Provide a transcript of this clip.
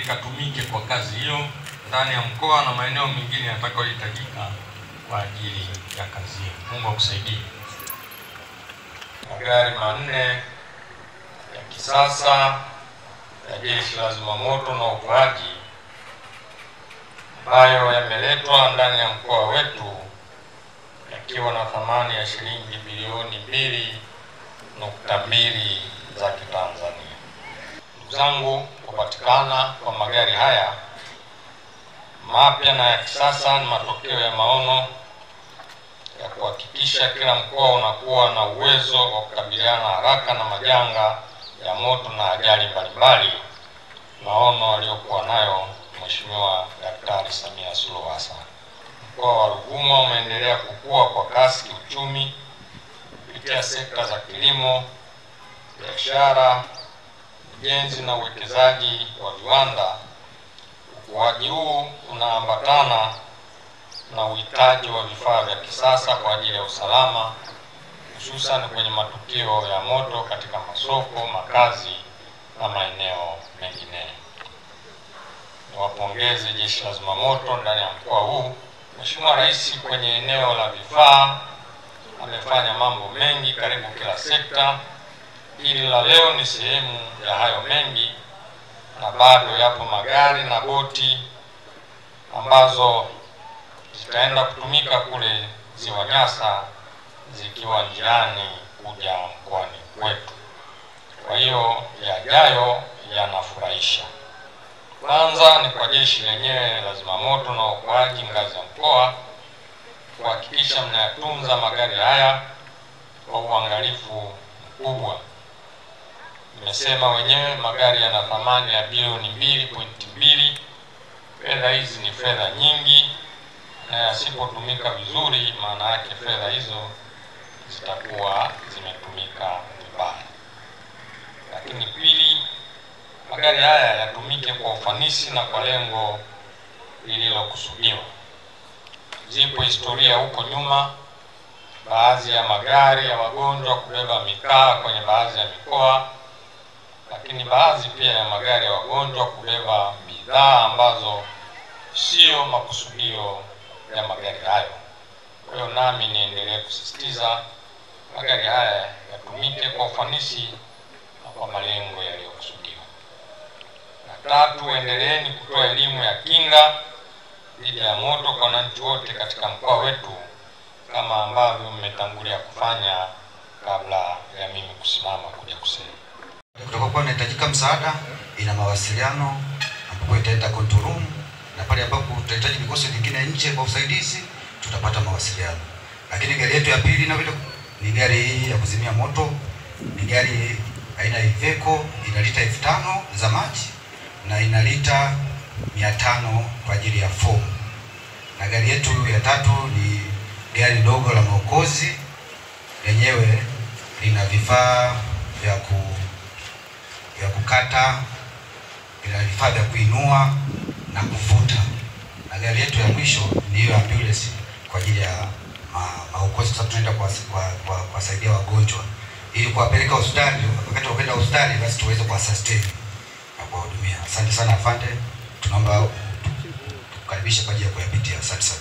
likatumike kwa kazi hiyo ndani ya mkoa na maeneo mengine yatakayohitajika kwa ajili ya kazi hiyo. Mungu akusaidie. Magari manne ya kisasa ya Jeshi la Zimamoto na Uokoaji ambayo yameletwa ndani ya mkoa wetu yakiwa na thamani ya shilingi bilioni 2.2 za Kitanzania. Ndugu zangu, kupatikana kwa magari haya mapya na ya kisasa ni matokeo ya maono ya kuhakikisha kila mkoa unakuwa na uwezo wa kukabiliana haraka na majanga ya moto na ajali mbalimbali, maono aliyokuwa nayo Mheshimiwa Daktari Samia Suluhu Hassan. Mkoa wa Ruvuma umeendelea kukua kwa kasi kiuchumi kupitia sekta za kilimo, biashara, ujenzi na uwekezaji wa viwanda. Ukuaji huu unaambatana na uhitaji wa vifaa vya kisasa kwa ajili ya usalama, hususan kwenye matukio ya moto katika masoko, makazi na maeneo mengine. Niwapongeze Jeshi la Zimamoto ndani ya mkoa huu. Mheshimiwa Rais kwenye eneo la vifaa amefanya mambo mengi karibu kila sekta. Hili la leo ni sehemu ya hayo mengi, na bado yapo magari na boti ambazo zitaenda kutumika kule Ziwa Nyasa zikiwa njiani kuja mkoani kwetu. Kwa hiyo yajayo yanafurahisha. Kwanza ni kwa jeshi lenyewe la Zimamoto na Uokoaji ngazi ya mkoa kuhakikisha mnayatunza magari haya kwa uangalifu mkubwa. Nimesema wenyewe magari yana thamani ya bilioni 2.2. Fedha hizi ni fedha nyingi, na yasipotumika vizuri, maana yake fedha hizo zitakuwa zimetumika vibaya. Lakini pili, magari haya yatumike kwa ufanisi na kwa lengo lililokusudiwa. Zipo historia huko nyuma, baadhi ya magari ya wagonjwa kubeba mikaa kwenye baadhi ya mikoa, lakini baadhi pia ya magari ya wagonjwa kubeba bidhaa ambazo sio makusudio ya magari hayo. Kwa hiyo nami niendelee kusisitiza magari haya yatumike kwa ufanisi na kwa malengo yaliyokusudiwa. Na tatu, endeleeni kutoa elimu ya kinga dhidi ya moto kwa wananchi wote katika mkoa wetu kama ambavyo mmetangulia kufanya kabla ya mimi kusimama kuja kusema. Kutakuwa inahitajika msaada, ina mawasiliano ambapo itaenda control room, na pale ambapo tutahitaji vikosi vingine nje kwa usaidizi tutapata mawasiliano. Lakini gari yetu ya pili na vile ni gari hii ya kuzimia moto, ni gari aina ya Iveco, ina lita 5000 za maji na ina lita 500 kwa ajili ya fomu. Na gari yetu ya tatu ni gari dogo la maokozi, lenyewe lina vifaa vya kukata, ina vifaa vya kuinua na kuvuta. Na gari yetu ya mwisho ni hiyo ambulance kwa ajili ya maokozi. Sasa tunaenda kuwasaidia wagonjwa ili kuwapeleka hospitali, wakati wakwenda hospitali basi tuweze kuwasustain na kuwahudumia. Asante sana afande, tunaomba tukaribishe kwa ajili ya kuyapitia. Asante sana.